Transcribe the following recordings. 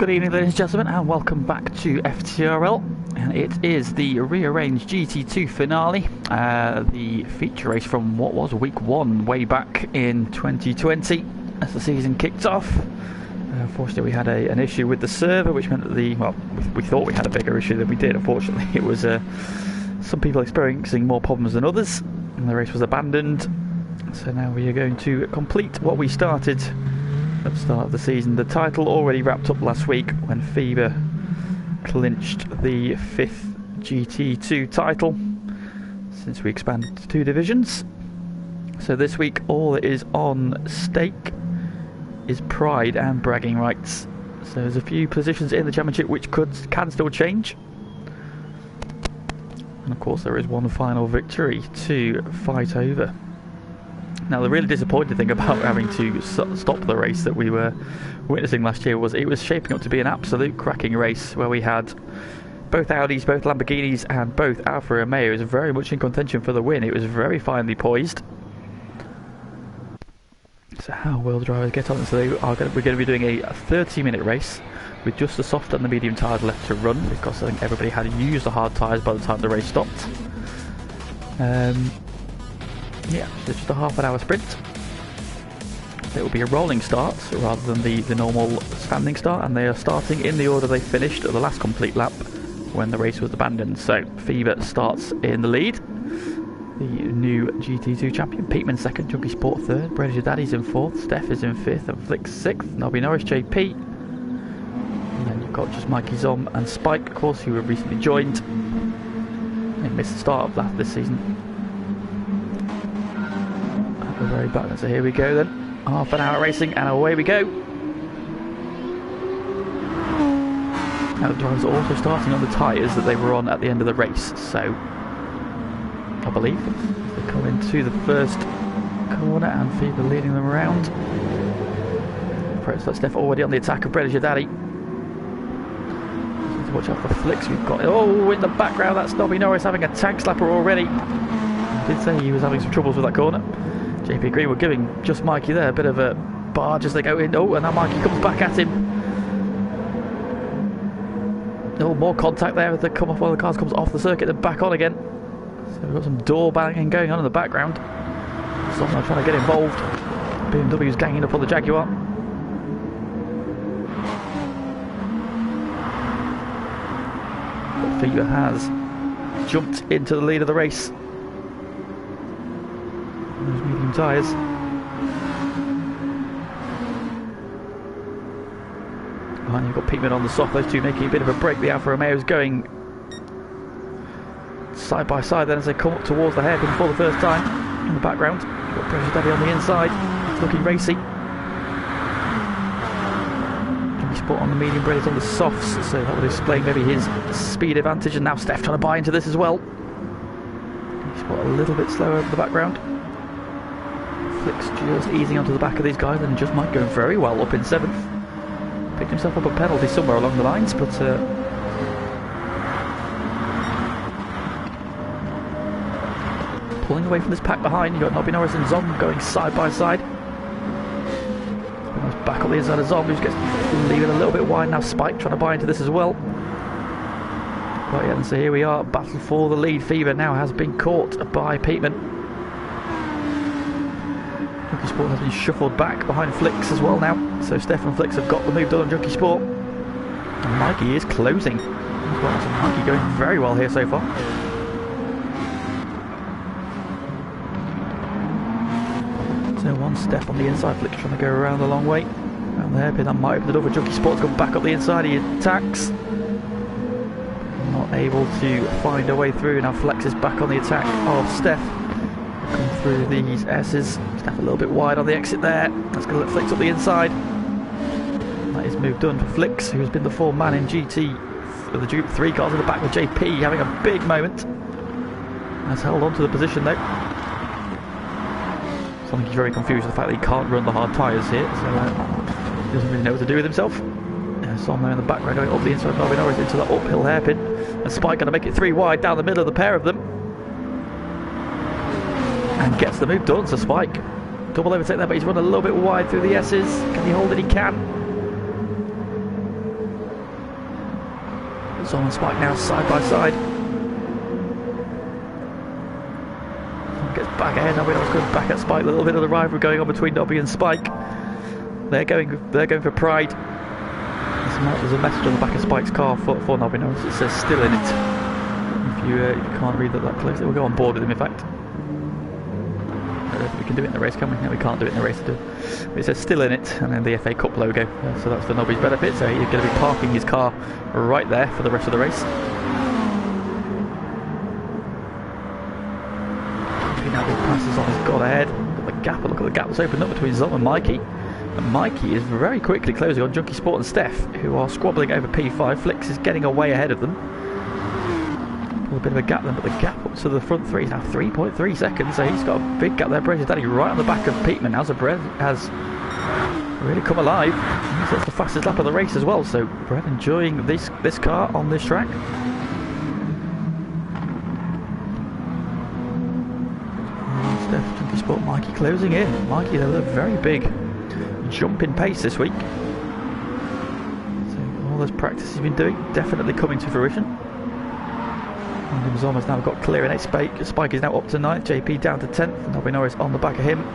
Good evening, ladies and gentlemen, and welcome back to FTRL. And it is the rearranged GT2 finale, the feature race from what was week 1 way back in 2020 as the season kicked off. Unfortunately, we had an issue with the server, which meant that we thought we had a bigger issue than we did. Unfortunately, it was some people experiencing more problems than others, and the race was abandoned. So now we are going to complete what we started at the start of the season. The title already wrapped up last week when FIBA clinched the 5th GT2 title since we expanded to 2 divisions. So this week all that is on stake is pride and bragging rights. So there's a few positions in the championship which can still change, and of course there is one final victory to fight over. Now, the really disappointing thing about having to stop the race that we were witnessing last year was it was shaping up to be an absolute cracking race where we had both Audis, both Lamborghinis and both Alfa Romeos very much in contention for the win. It was very finely poised. So how will the drivers get on? So we're going to be doing a 30-minute race with just the soft and the medium tyres left to run, because I think everybody had used the hard tyres by the time the race stopped. Yeah, so just a half-an-hour sprint. It will be a rolling start rather than the normal standing start, and they are starting in the order they finished at the last complete lap when the race was abandoned. So FIBA starts in the lead, the new GT2 champion. Peatman second, Junkie Sport third, Bredish Daddy's in fourth, Steph is in fifth, and Flick sixth, Nobby Norris, JP. And then you've got just Mikey Zom and Spike, of course, who have recently joined. They missed the start of this season. At the very back, so here we go then. Half an hour racing and away we go. Now the drivers are also starting on the tyres that they were on at the end of the race, so I believe they come into the first corner and FIBA leading them around. That's Steph already on the attack of Bredish Daddy. Watch out for Flicks. We've got in the background, that's Nobby Norris having a tank slapper already. I did say he was having some troubles with that corner. JP Green were giving just Mikey there a bit of a barge as they go in. Oh, and now Mikey comes back at him. Oh, more contact there as they come off. One of the cars comes off the circuit and back on again. So we've got some door banging going on in the background. Someone trying to get involved. BMW's ganging up on the Jaguar. But FIBA has jumped into the lead of the race. Those medium tyres. And you've got Peatman on the soft, those two making a bit of a break. The Alfa Romeo's going side by side then as they come up towards the hairpin for the first time. In the background, you've got Bredish Daddy on the inside. It's looking racy. Junkie Sport on the medium, Bredish on the softs, so that would explain maybe his speed advantage. And now Steph trying to buy into this as well. Junkie Sport a little bit slower in the background. Flicks just easing onto the back of these guys, and just might go very well up in 7th. Picked himself up a penalty somewhere along the lines, but pulling away from this pack behind. You've got Nobby Norris and Zom going side by side. Back on the inside of Zom, who's leaving a little bit wide now. Spike trying to buy into this as well. Right, yeah, and so here we are, battle for the lead. FIBA now has been caught by Peatman. Junkie Sport has been shuffled back behind Flicks as well now. So Steph and Flicks have got the move done on Junkie Sport. And Mikey is closing. So Mikey going very well here so far. So one Steph on the inside, Flicks trying to go around the long way. Around the hairpin, that might open the door for Junkie Sport to come back up the inside. He attacks. Not able to find a way through. Now Flex is back on the attack of Steph. Come through these S's. Steph a little bit wide on the exit there. That's going to let Flicks up the inside. That is move done for Flicks, who's been the 4th man in GT. The Duke 3 cars in the back with JP having a big moment. Has held on to the position though. So I think he's very confused with the fact that he can't run the hard tyres here, so he doesn't really know what to do with himself. Son there in the background going up the inside of Nobby Norris into the uphill hairpin, and Spike going to make it 3 wide down the middle of the pair of them. And gets the move done, so Spike double overtake there, but he's run a little bit wide through the S's. Can he hold it? He can. Zom and Spike now side by side. Zom gets back ahead. Nobby Norris goes back at Spike. A little bit of the rivalry going on between Nobby and Spike. They're going for pride. There's a message on the back of Spike's car for Nobby Norris. It says still in it. If you can't read that closely, we'll go on board with him in fact. We can do it in the race, can we? No, we can't do it in the race. It says still in it, and then the FA Cup logo. So that's for Nobby's benefit. So he's going to be parking his car right there for the rest of the race. Now big passes on, he's got ahead. Got the gap. Look at the gap that's opened up between Zom and Mikey. And Mikey is very quickly closing on Junkie Sport and Steph, who are squabbling over P5. Flicks is getting away ahead of them. A bit of a gap then, but the gap up to the front three is now 3.3 seconds, so he's got a big gap there. Brez's Daddy right on the back of Peatman now, so Brez has really come alive. That's the fastest lap of the race as well, so Brez enjoying this car on this track. Steph, Junkie Sport, Mikey closing in. Mikey, though, a very big jump in pace this week. So all those practices he's been doing definitely coming to fruition. Zom has now got clear in 8th. Spike is now up to 9th. JP down to 10th. Nobby Norris on the back of him.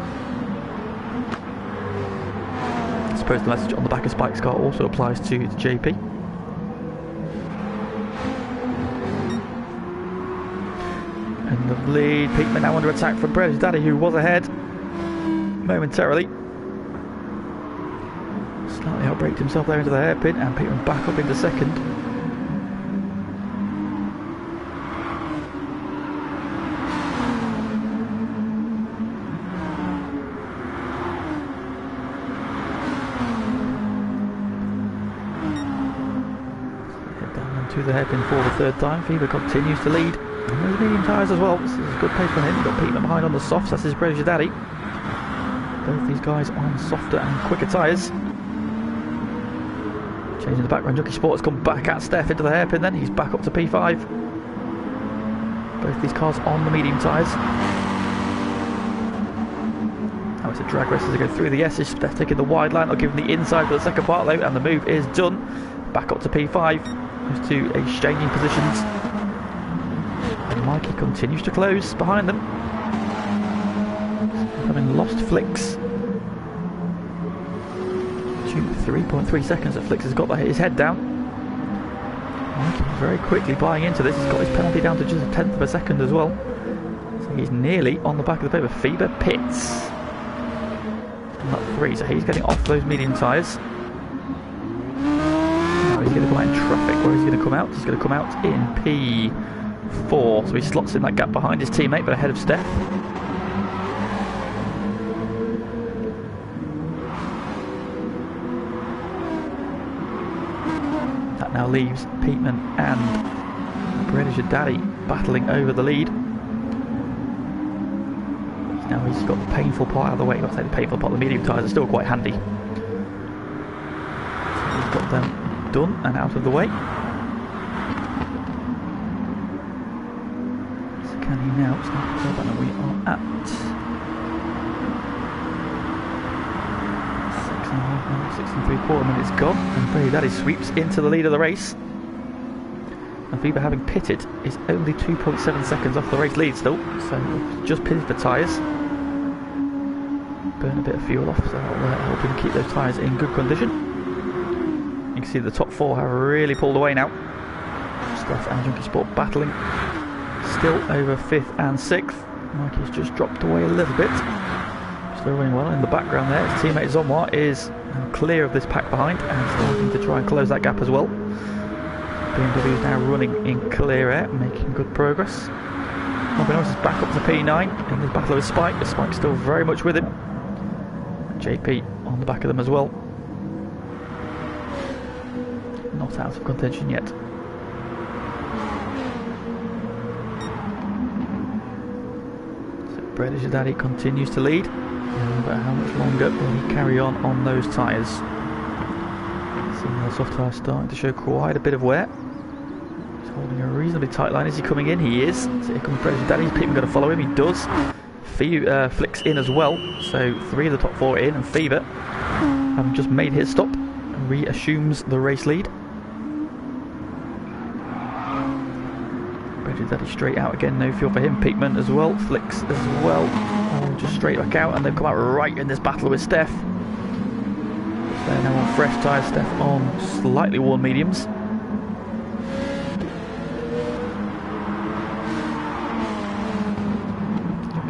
I suppose the message on the back of Spike's car also applies to JP. And the lead. Peatman now under attack from Brez's Daddy, who was ahead momentarily. Slightly outbraked himself there into the hairpin, and Peatman back up into second. To the hairpin for the third time. Fever continues to lead. And those medium tyres as well. This is a good pace for him. He's got Peatman behind on the softs. That's his Brez's Daddy. Both these guys on softer and quicker tyres. Changing the background. Junkie Sport has come back at Steph into the hairpin then. He's back up to P5. Both these cars on the medium tyres. Now it's a drag race as they go through the S's. Steph taking the wide line. I'll give him the inside for the second part though, and the move is done. Back up to P5. Those two exchanging positions. And Mikey continues to close behind them. Having lost Flicks. 3.3 seconds that Flicks has got his head down. Mikey very quickly buying into this. He's got his penalty down to just a 10th of a second as well. So he's nearly on the back of the paper. Fever pits. Lap 3, so he's getting off those medium tyres. He's going to come out in traffic. Where is he going to come out? He's going to come out in P4. So he slots in that gap behind his teammate, but ahead of Steph. That now leaves Peatman and Brez's Daddy battling over the lead. Now he's got the painful part out of the way. I've got to say the painful part. The medium tyres are still quite handy. So he's got them done and out of the way. So can he now start? We are at 6 and 3/4 minutes gone, and Brez's Daddy sweeps into the lead of the race. And Fever, having pitted, is only 2.7 seconds off the race lead still, so just pitted for tyres. Burn a bit of fuel off, so that'll help him keep those tyres in good condition. You can see the top 4 have really pulled away now. Steph and Junkie Sport battling. Still over 5th and 6th. Mikey's just dropped away a little bit. Still running well in the background there. His teammate Zomwa is now clear of this pack behind and starting to try and close that gap as well. BMW is now running in clear air, making good progress. Nobby Norris is back up to P9 in the battle with Spike. Spike's still very much with him. JP on the back of them as well. Not out of contention yet. So Brez's Daddy continues to lead. But how much longer will he carry on those tyres? Seeing the soft tyres starting to show quite a bit of wear. He's holding a reasonably tight line. Is he coming in? He is. So here comes Brez's Daddy. People going to follow him. He does. Flicks in as well. So 3 of the top 4 in, and Fever, having just made his stop, reassumes the race lead. British Daddy straight out again, no fuel for him. Peakman as well, Flicks as well. Oh, just straight back out, and they've come out right in this battle with Steph. They're now on fresh tyres, Steph on slightly worn mediums.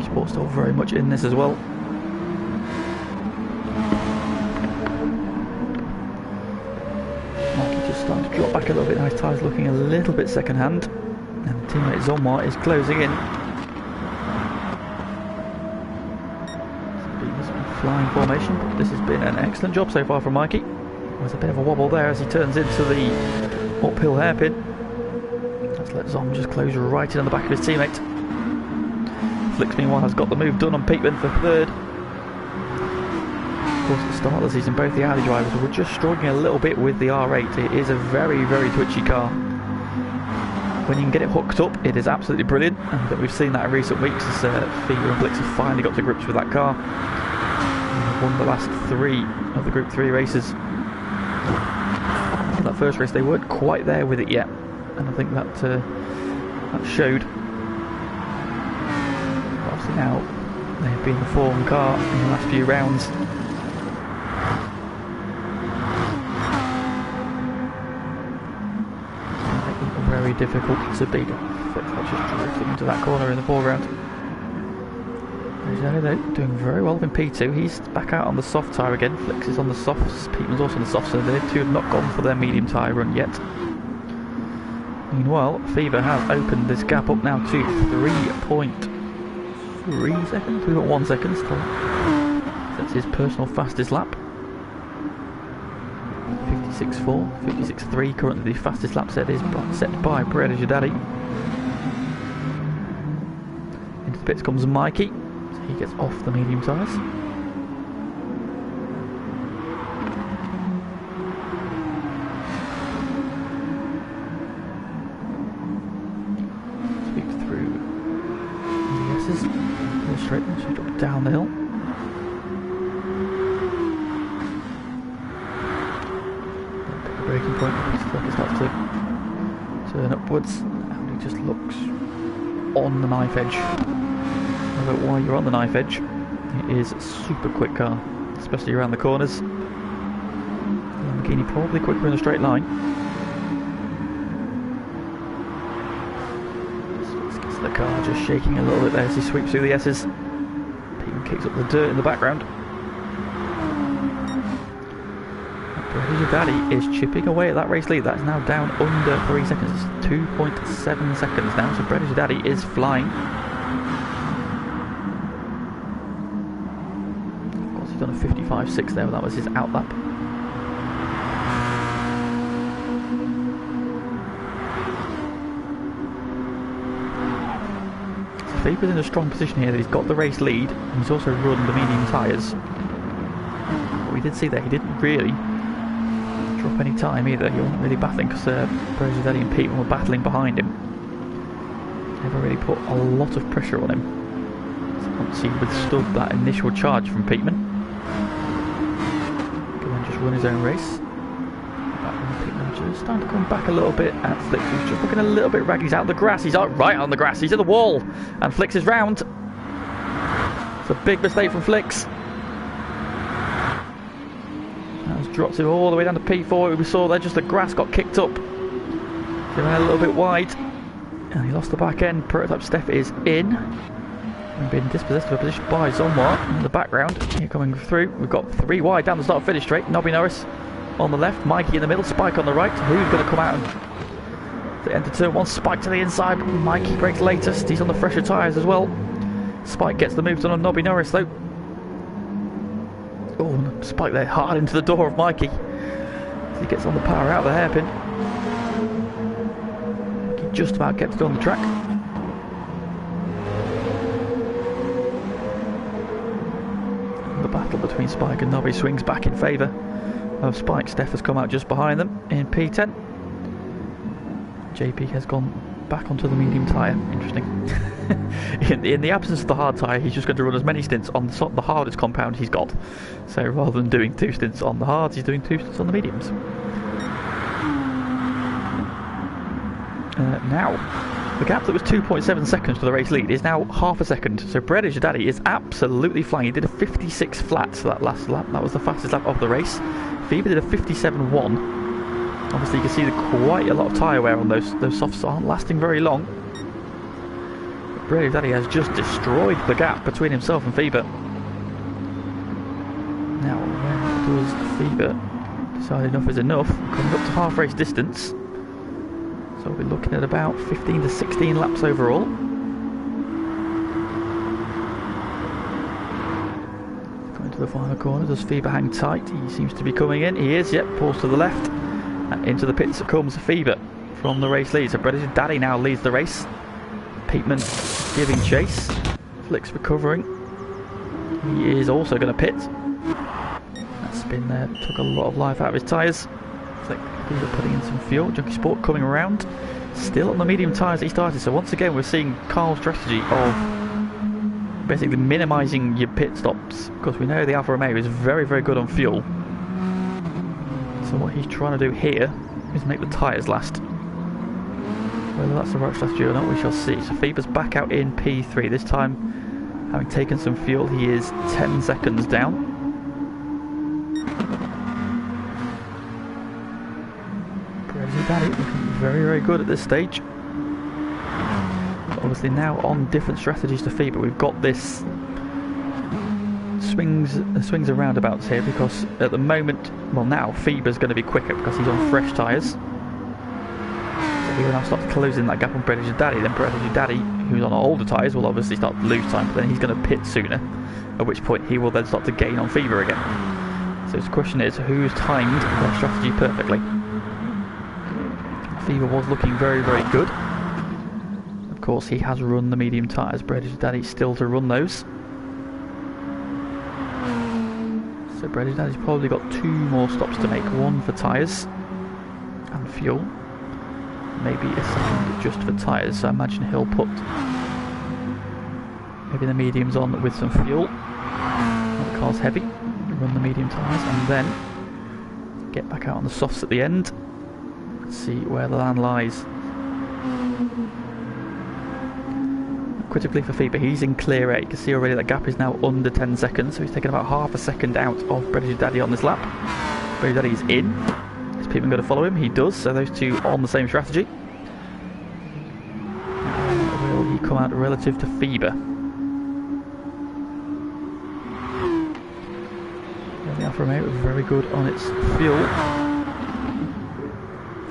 Sport's still very much in this as well. Mikey just starting to drop back a little bit now, his tyres looking a little bit second hand. And teammate Zomar is closing in. Flying formation, but this has been an excellent job so far from Mikey. There's a bit of a wobble there as he turns into the uphill hairpin. Let's let Zom just close right in on the back of his teammate. Flicks meanwhile has got the move done on Peakman for third. Of course at the start of the season both the Audi drivers were just struggling a little bit with the R8. It is a very, very twitchy car. When you can get it hooked up, it is absolutely brilliant, and I think we've seen that in recent weeks as Fever and Flicks have finally got to grips with that car. Won the last 3 of the Group 3 races. In that first race they weren't quite there with it yet, and I think that showed. But obviously now they have been the form car in the last few rounds. Very difficult to beat. Flicks just drifting into that corner in the foreground. They're doing very well in P2. He's back out on the soft tyre again. Flicks is on the softs. Peakman's also on the soft, so they two have not gone for their medium tyre run yet. Meanwhile, Fever has opened this gap up now to 3.3 seconds. 3.1 seconds. That's his personal fastest lap. 56.4, 56.3. Currently the fastest lap set is set by British Daddy. Into the pits comes Mikey. He gets off the medium tyres. Sweep through the S's. All straight, so drop down the hill. Pick a braking point. It starts to turn upwards, and he just looks on the knife edge. But while you're on the knife edge, it is a super quick car, especially around the corners. Lamborghini probably quicker in a straight line. Just gets the car just shaking a little bit there as he sweeps through the S's. Peakman kicks up the dirt in the background. British Daddy is chipping away at that race lead. That's now down under 3 seconds. It's 2.7 seconds now, so British Daddy is flying. He's done a 55.6 there, but that was his out lap. So Faber's in a strong position here that he's got the race lead, and he's also run the medium tyres. But we did see that he didn't really drop any time either. He wasn't really battling because British Daddy and Peakman were battling behind him. Never really put a lot of pressure on him. So once he withstood that initial charge from Peakman, run his own race. Just starting to come back a little bit at Flicks, who's just looking a little bit ragged. He's out on the grass, he's out right on the grass, he's at the wall, and Flicks is round. It's a big mistake from Flicks. That has dropped him all the way down to P4. We saw there just the grass got kicked up. He went a little bit wide, and he lost the back end. Prototype Steph is in. And been dispossessed of a position by Zomar in the background. Here coming through, we've got 3 wide down the start finish straight. Nobby Norris on the left, Mikey in the middle, Spike on the right. Who's going to come out and enter turn 1? Spike to the inside, but Mikey breaks latest. He's on the fresher tyres as well. Spike gets the move done on Nobby Norris though. Oh, Spike there hard into the door of Mikey. As he gets on the power out of the hairpin. Mikey just about kept it on the track. The battle between Spike and Nobby swings back in favour of Spike. Steph has come out just behind them in P10. JP has gone back onto the medium tyre. Interesting. in the absence of the hard tyre, he's just going to run as many stints on the hardest compound he's got. So rather than doing 2 stints on the hards, he's doing 2 stints on the mediums. Now, The gap that was 2.7 seconds to the race lead is now half a second. So British Daddy is absolutely flying. He did a 56 flat that last lap. That was the fastest lap of the race. Fever did a 57.1. Obviously you can see quite a lot of tyre wear on those softs aren't lasting very long. But British Daddy has just destroyed the gap between himself and Fever. Now when does Fever decide enough is enough? Coming up to half race distance. So we'll be looking at about 15 to 16 laps overall. Going to the final corner, does Fever hang tight? He seems to be coming in. He is, yep, pulls to the left. And into the pits comes Fever from the race lead. So British Daddy now leads the race. Peatman giving chase. Flick's recovering. He is also going to pit. That spin there took a lot of life out of his tyres. Flick putting in some fuel. Junkie Sport coming around. Still on the medium tyres that he started. So once again we're seeing Carl's strategy of basically minimising your pit stops. Because we know the Alfa Romeo is very, very good on fuel. So what he's trying to do here is make the tyres last. Whether that's the right strategy or not, we shall see. So Fever's back out in P3. This time, having taken some fuel, he is 10 seconds down. Daddy looking very, very good at this stage. But obviously now on different strategies to Fever. We've got this swings and roundabouts here because at the moment, well now Fever's going to be quicker because he's on fresh tyres. So he will now start closing that gap on British Daddy. Then British Daddy, who's on older tyres, will obviously start to lose time, but then he's going to pit sooner. At which point he will then start to gain on Fever again. So the question is, who's timed their strategy perfectly? Fever was looking very, very good. Of course, he has run the medium tyres. British Daddy still to run those. So British Daddy's probably got 2 more stops to make. One for tyres and fuel. Maybe a second just for tyres. So I imagine he'll put maybe the mediums on with some fuel. The car's heavy. Run the medium tyres and then get back out on the softs at the end. See where the land lies. Critically for Fever, he's in clear 8. You can see already that gap is now under 10 seconds, so he's taken about half a second out of British Daddy on this lap. British Daddy is in. Is Peatman going to follow him? He does, so those two on the same strategy. Will he come out relative to Fever? The Alfa Romeo very good on its fuel.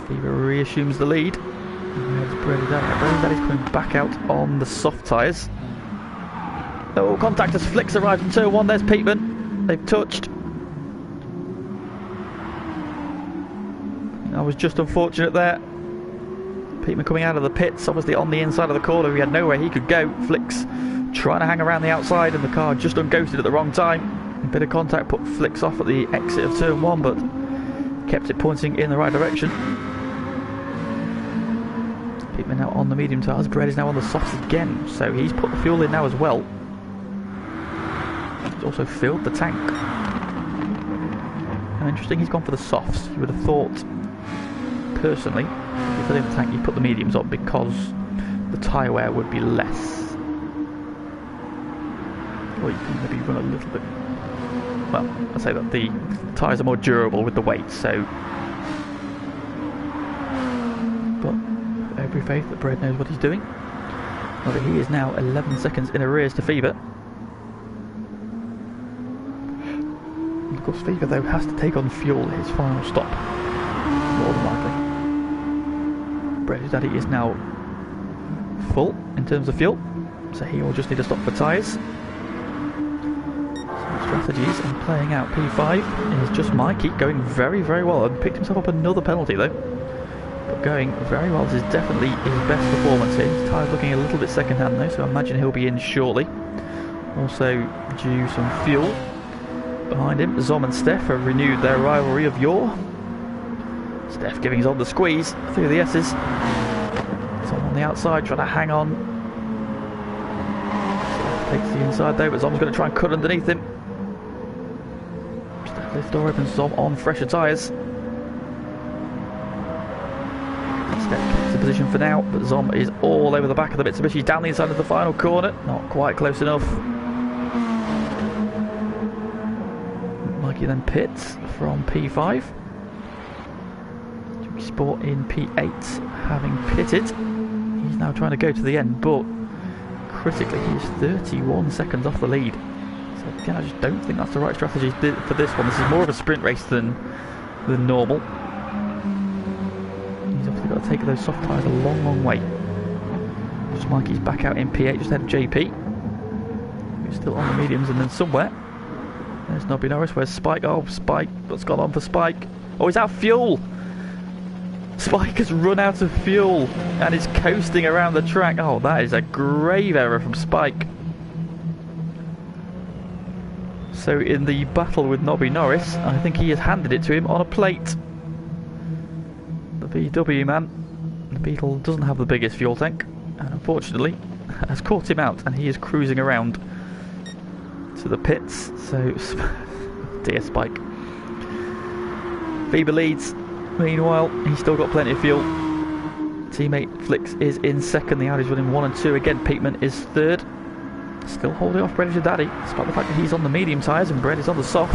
Fever reassumes the lead. And there's British Daddy. British Daddy's coming back out on the soft tyres. Oh, contact as Flicks arrives in turn 1. There's Peatman. They've touched. That was just unfortunate there. Peatman coming out of the pits, obviously on the inside of the corner. He had nowhere he could go. Flicks trying to hang around the outside, and the car just unghosted at the wrong time. A bit of contact put Flicks off at the exit of turn 1, but kept it pointing in the right direction. Peatman now on the medium tyres. Brett is now on the softs again, so he's put the fuel in now as well. He's also filled the tank. Now interesting, he's gone for the softs. You would have thought, personally, if you fill in the tank, you put the mediums on because the tyre wear would be less. Or you can maybe run a little bit. Well, I'd say that the tyres are more durable with the weight, so. But every faith that Brett knows what he's doing. Well, he is now 11 seconds in arrears to Fever. And of course, Fever though has to take on fuel his final stop, more than likely. Brett's Daddy is now full in terms of fuel, so he will just need to stop for tyres. Strategies and playing out P5 is just Mikey going very, very well, and picked himself up another penalty though, but going very well. This is definitely his best performance here. His tyre's looking a little bit second hand though, so I imagine he'll be in shortly. Also due some fuel behind him. Zom and Steph have renewed their rivalry of yore. Steph giving Zom the squeeze through the S's. Zom on the outside trying to hang on. Steph takes the inside though, but Zom's going to try and cut underneath him. This door opens, Zom on fresher tyres. Steph keeps the position for now, but Zom is all over the back of the Mitsubishi down the inside of the final corner. Not quite close enough. Mikey then pits from P5. Sport in P8 having pitted. He's now trying to go to the end, but critically he's 31 seconds off the lead. So again, I just don't think that's the right strategy for this one. This is more of a sprint race than normal. He's obviously got to take those soft tyres a long way. Just Mikey's back out in P8 just ahead of JP, who's still on the mediums, and then somewhere there's Nobby Norris. Where's Spike? Oh, Spike, what's gone on for Spike? Oh, he's out of fuel! Spike has run out of fuel and is coasting around the track. Oh, that is a grave error from Spike. So in the battle with Nobby Norris, I think he has handed it to him on a plate. The VW man, the Beetle, doesn't have the biggest fuel tank, and unfortunately has caught him out, and he is cruising around to the pits. So, dear Spike. Bieber leads. Meanwhile, he's still got plenty of fuel. Teammate Flicks is in second. The Audi's running 1 and 2. Again, Peatman is third. Still holding off Bread Daddy, despite the fact that he's on the medium tyres and Bread is on the soft.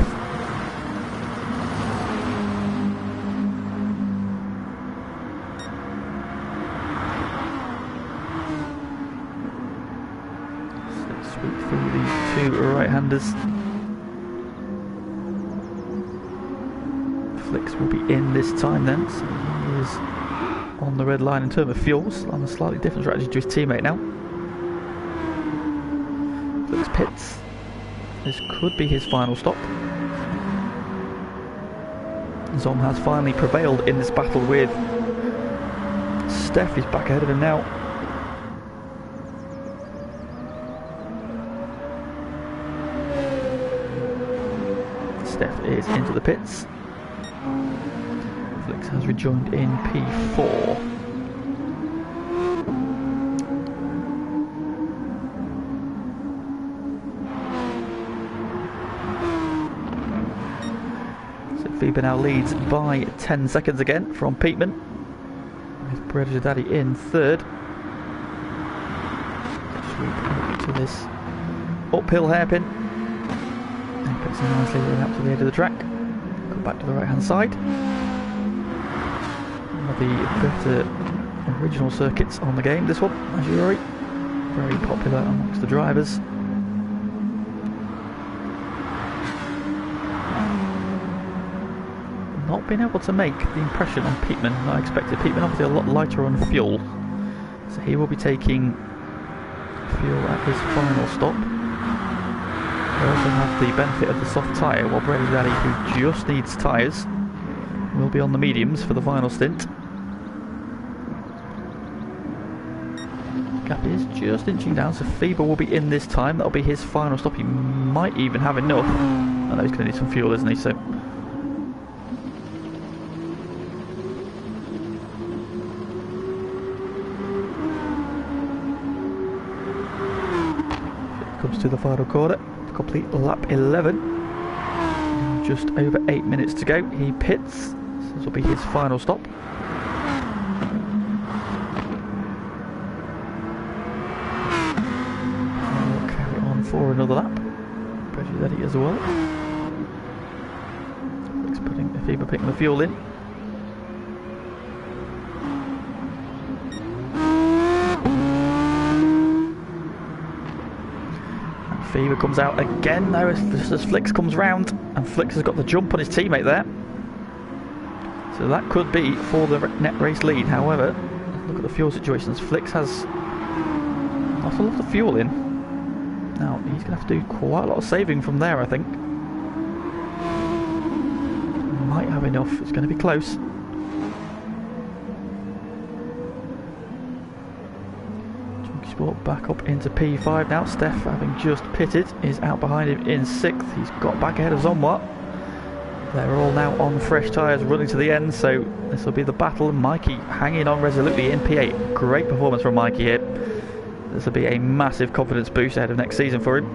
Let's sweep through these two right-handers. Flicks will be in this time then, so he is on the red line in terms of fuels. On a slightly different strategy to his teammate now. Flicks pits. This could be his final stop. Zom has finally prevailed in this battle with Steph. He's back ahead of him now. Steph is into the pits. Flicks has rejoined in P4. So Fiba now leads by 10 seconds again from Peatman, with Predator Daddy in third. Sweep to this uphill hairpin. And puts him nicely out to the edge of the track. Come back to the right hand side. The better original circuits on the game, this one, Maggiore, very popular amongst the drivers. Not being able to make the impression on Peatman that I expected. Peatman obviously a lot lighter on fuel, so he will be taking fuel at his final stop. They also have the benefit of the soft tyre, while Brady Daddy, who just needs tyres, will be on the mediums for the final stint. Gap is just inching down, so Fiba will be in this time. That'll be his final stop. He might even have enough. I know he's going to need some fuel, isn't he? So comes to the final corner to complete lap 11. Just over 8 minutes to go. He pits. So this will be his final stop. For another lap. Pretty ready as well. Flicks putting the fuel in. And Fever comes out again now as Flicks comes round, and Flicks has got the jump on his teammate there. So that could be for the net race lead. However, look at the fuel situations. Flicks has not a lot of fuel in. Now, he's going to have to do quite a lot of saving from there, I think. Might have enough. It's going to be close. Junkie Sport back up into P5 now. Steph, having just pitted, is out behind him in 6th. He's got back ahead of Zomwa. They're all now on fresh tyres running to the end, so this will be the battle. Mikey hanging on resolutely in P8. Great performance from Mikey here. This will be a massive confidence boost ahead of next season for him.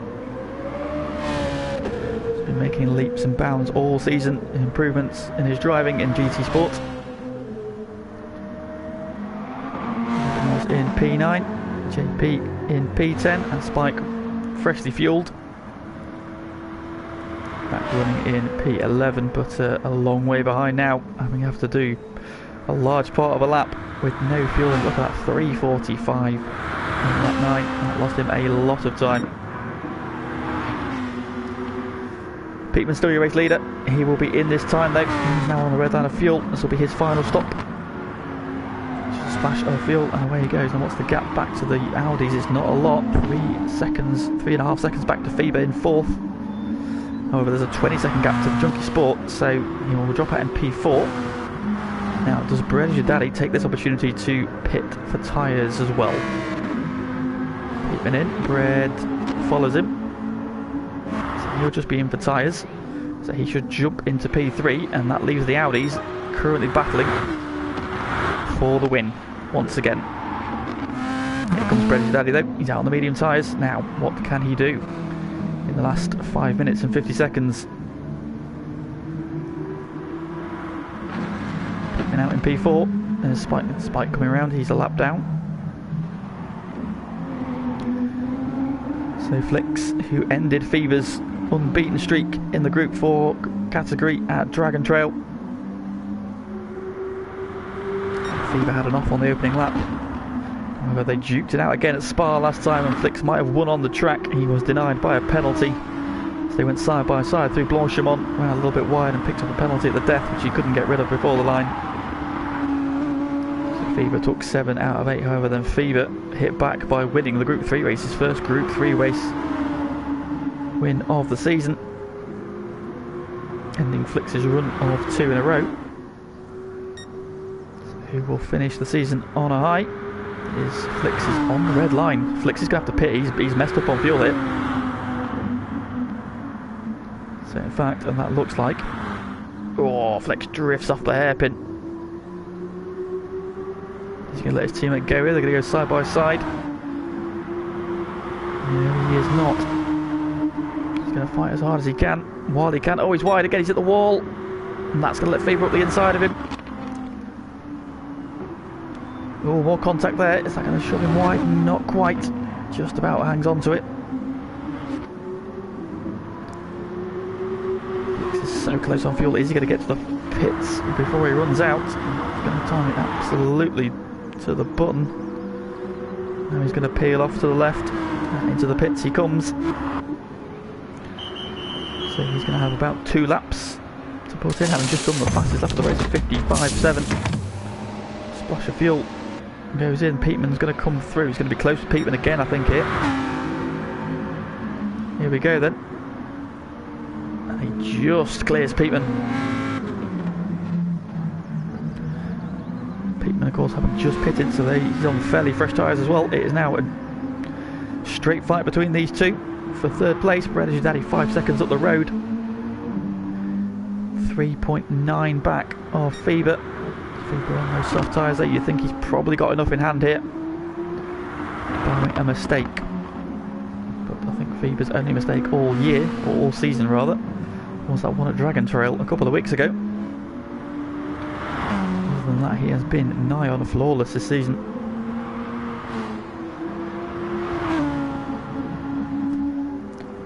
He's been making leaps and bounds all season, improvements in his driving in GT Sport. P9, JP in P10, and Spike freshly fueled. Back running in P11, but a long way behind now, having have to do a large part of a lap with no fueling. Look at that, 3:45 in lap 9, and that lost him a lot of time. Peatman's still your race leader. He will be in this time though. He's now on the red line of fuel. This will be his final stop. Just a splash of fuel and away he goes. And what's the gap back to the Audis? It's not a lot. 3.5 seconds back to FIBA in 4th. However, there's a 20-second gap to the Junkie Sport, so he will drop out in P4. Now, does Bread Daddy take this opportunity to pit for tyres as well? Peatman in, Bread follows him. So he'll just be in for tyres. So he should jump into P3, and that leaves the Audis currently battling for the win once again. Here comes Bread Daddy though, he's out on the medium tyres. Now, what can he do in the last 5 minutes and 50 seconds? Out in P4, there's Spike coming around, he's a lap down. So Flicks, who ended FIBA's unbeaten streak in the Group 4 category at Dragon Trail. FIBA had an off on the opening lap. However, they duked it out again at Spa last time, and Flicks might have won on the track. He was denied by a penalty. So they went side by side through Blanchimont, ran a little bit wide and picked up a penalty at the death, which he couldn't get rid of before the line. FIBA took 7 out of 8, however, then FIBA hit back by winning the Group 3 race, his first Group 3 race win of the season, ending Flicks' run of 2 in a row. So who will finish the season on a high is Flicks is on the red line. Flicks is going to have to pit, he's messed up on fuel here. So in fact, and that looks like, oh, Flicks drifts off the hairpin. He's going to let his teammate go here, they're going to go side by side. No, he is not. He's going to fight as hard as he can, while he can. Oh, he's wide again, he's at the wall. And that's going to let FIBA up the inside of him. Oh, more contact there. Is that going to shove him wide? Not quite. Just about hangs on to it. This is so close on fuel. Is he going to get to the pits before he runs out? He's going to time it absolutely to the button. Now he's going to peel off to the left, and into the pits he comes. So he's going to have about 2 laps to put in, having just done the fastest lap of the race at 55.7. Splash of fuel goes in. Peatman's going to come through. He's going to be close to Peatman again, I think, here. Here we go then. And he just clears Peatman. Peatman, of course, having just pitted, so he's on fairly fresh tyres as well. It is now a straight fight between these two for 3rd place. British Daddy 5 seconds up the road, 3.9 back of FIBA. FIBA on those soft tyres there. You think he's probably got enough in hand here, barring a mistake. But I think FIBA's only mistake all year, or all season rather, was that one at Dragon Trail a couple of weeks ago. Other than that, he has been nigh on flawless this season.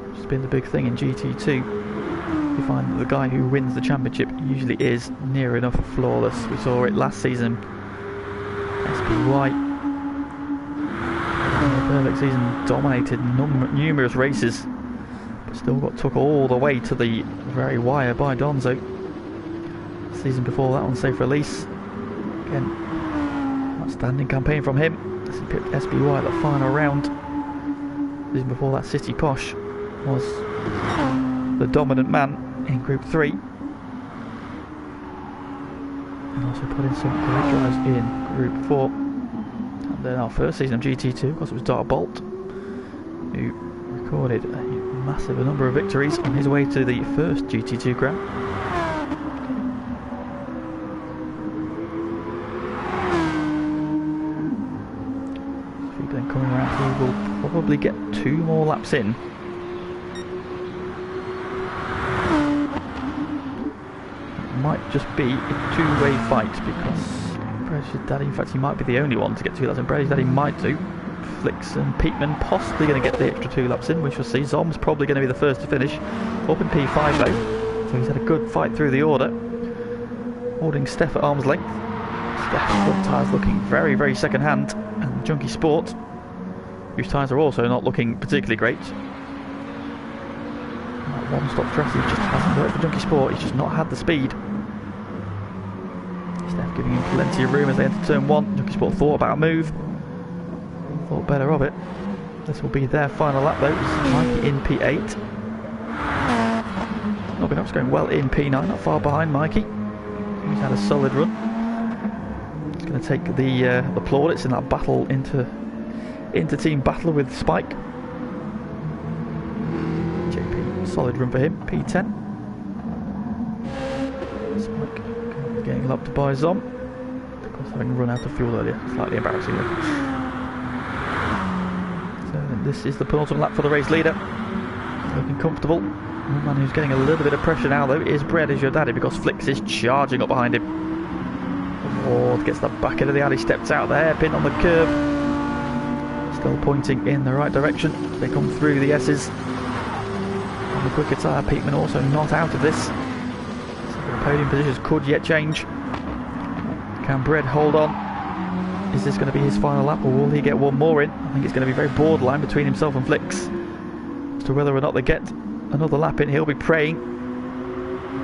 Which has been the big thing in GT2. You find that the guy who wins the championship usually is near enough flawless. We saw it last season. SPY, the perfect season, dominated numerous races, but still took all the way to the very wire by Donzo. The season before that, on safe release. Again, outstanding campaign from him. He pipped SPY at the final round. The season before that, City Posh was the dominant man in Group 3. And also put in some great drives in Group 4. And then our first season of GT2, of course, it was Dark Bolt, who recorded a massive number of victories on his way to the first GT2 Gran. Then coming around, he will probably get 2 more laps in. Might just be a 2-way fight, because Bredish Daddy, in fact he might be the only one to get 2 laps in. Bredish Daddy might do. Flicks and Peatman possibly going to get the extra 2 laps in, we shall see. Zom's probably going to be the first to finish. Up in P5 though, so he's had a good fight through the order. Holding Steph at arm's length. Steph's front tyres looking very, very second hand. And Junkie Sport, whose tyres are also not looking particularly great. That one-stop strategy just hasn't worked for Junkie Sport, he's just not had the speed. Steph giving him plenty of room as they enter turn 1. Junkie Sport thought about a move. Thought better of it. This will be their final lap though. Mikey in P8. Nobinox going well in P9, not far behind Mikey. He's had a solid run. He's going to take the plaudits in that battle into team battle with Spike. JP, solid run for him. P10. Spike getting locked by Zom. Of course, having run out of fuel earlier, slightly embarrassing. So this is the penultimate lap for the race leader. Looking comfortable. The man who's getting a little bit of pressure now though is Bredish Daddy, because Flicks is charging up behind him. Ward gets the back end of the alley, steps out the hairpin on the curb. Still pointing in the right direction. They come through the S's. On the quicker tyre, Peatman also not out of this. So the podium positions could yet change. Can Bred hold on? Is this going to be his final lap, or will he get one more in? I think it's going to be very borderline between himself and Flicks as to whether or not they get another lap in. He'll be praying.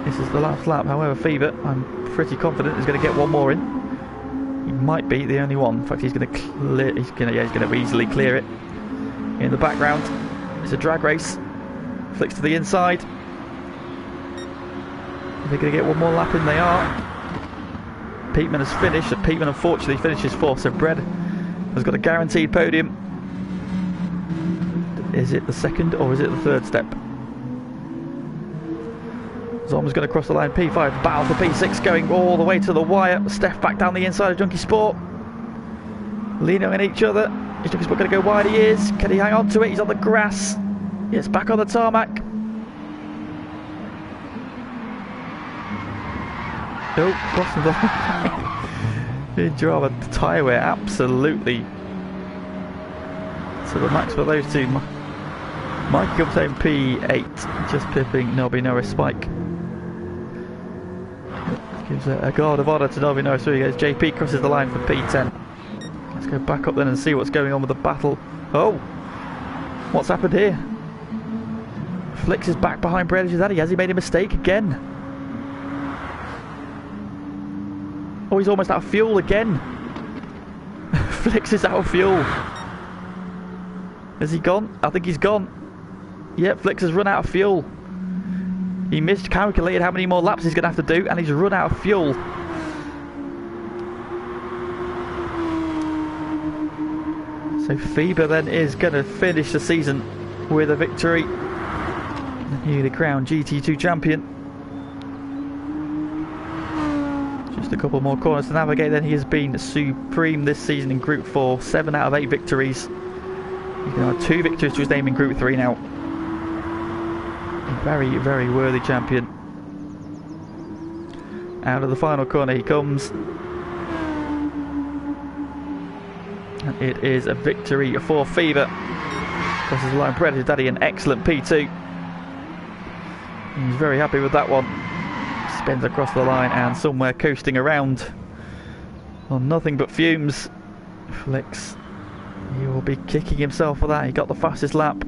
This is the last lap. However, Fever, I'm pretty confident, is going to get one more in. He might be the only one. In fact, he's going to clear. He's going to easily clear it. In the background, it's a drag race. Flicks to the inside. Are they going to get one more lap in? They are. Peatman has finished. Peatman unfortunately finishes 4th, so Bred has got a guaranteed podium. Is it the 2nd or is it the 3rd step? Zom's going to cross the line. P5 battle for P6, going all the way to the wire. Steph back down the inside of Junkie Sport, leaning on each other. Is Junkie Sport going to go wide? He is. Can he hang on to it? He's on the grass. Yes, back on the tarmac. Nope, crossing the line. Big drama. The tyre wear absolutely to the max for those two. Mike comes home P8, just pipping Nobby Norris Spike. Gives a guard of honour to Nobby Norris. So he goes. JP crosses the line for P10. Let's go back up then and see what's going on with the battle. Oh, what's happened here? Flicks is back behind Bredish Daddy. Has he made a mistake again? Oh, he's almost out of fuel again. Flicks is out of fuel. Has he gone? I think he's gone. Yep, Flicks has run out of fuel. He miscalculated how many more laps he's going to have to do, and he's run out of fuel. So Fever then is going to finish the season with a victory. The newly crowned GT2 champion. Just a couple more corners to navigate, then he has been supreme this season in Group 4. 7 out of 8 victories. He's going to have 2 victories to his name in Group 3 now. A very, very worthy champion. Out of the final corner he comes. And it is a victory for Fever. Crosses the line, Bredish Daddy, an excellent P2. He's very happy with that one. Spins across the line and somewhere coasting around on nothing but fumes. Flicks, he will be kicking himself for that. He got the fastest lap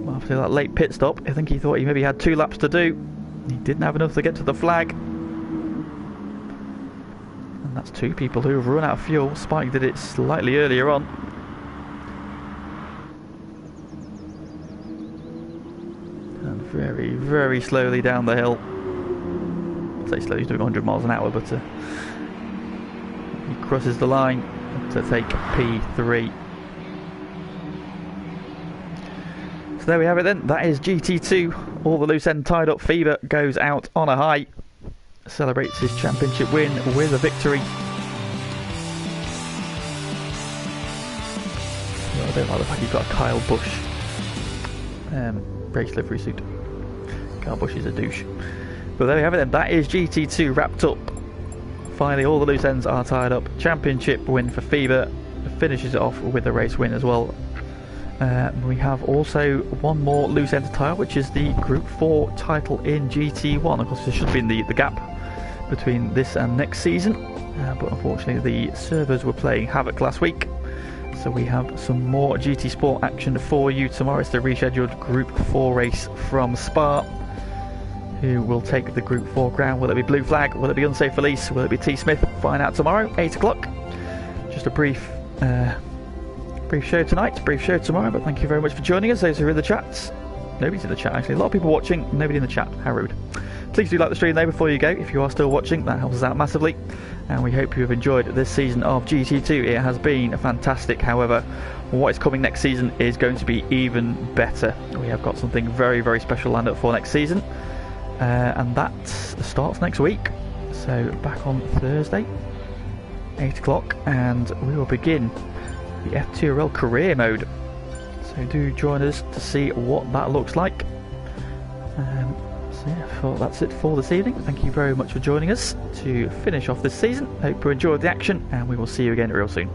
after that late pit stop. I think he thought he maybe had 2 laps to do. He didn't have enough to get to the flag. And that's 2 people who have run out of fuel. Spike did it slightly earlier on. And very, very slowly down the hill. I'd say slowly, he's doing 100 miles an hour, but he crosses the line to take P3. So there we have it then. That is GT2. All the loose end tied up. Fever goes out on a high. Celebrates his championship win with a victory. Well, I don't like the fact he's got a Kyle Busch race livery suit. Kyle Busch is a douche. But there we have it then. That is GT2 wrapped up. finally all the loose ends are tied up. Championship win for Fever, finishes it off with a race win as well. We have also one more loose end to tie up, which is the Group 4 title in GT1. Of course, there should have been the gap between this and next season, but unfortunately the servers were playing havoc last week. So we have some more GT Sport action for you tomorrow. It's the rescheduled Group 4 race from Spa. Who will take the Group 4 crown? Will it be Blue Flag? Will it be Unsafe Release? Will it be T Smith? Find out tomorrow, 8 o'clock. Just a brief show tonight, brief show tomorrow, but thank you very much for joining us. Those who are in the chats. Nobody's in the chat actually. A lot of people watching, nobody in the chat. How rude. Please do like the stream though before you go. If you are still watching, that helps us out massively. And we hope you have enjoyed this season of GT2. It has been fantastic. However, what is coming next season is going to be even better. We have got something very, very special lined up for next season. And that starts next week. So back on Thursday, 8 o'clock, and we will begin the FTRL career mode. So do join us to see what that looks like. So yeah, that's it for this evening. Thank you very much for joining us to finish off this season. Hope you enjoyed the action, and we will see you again real soon.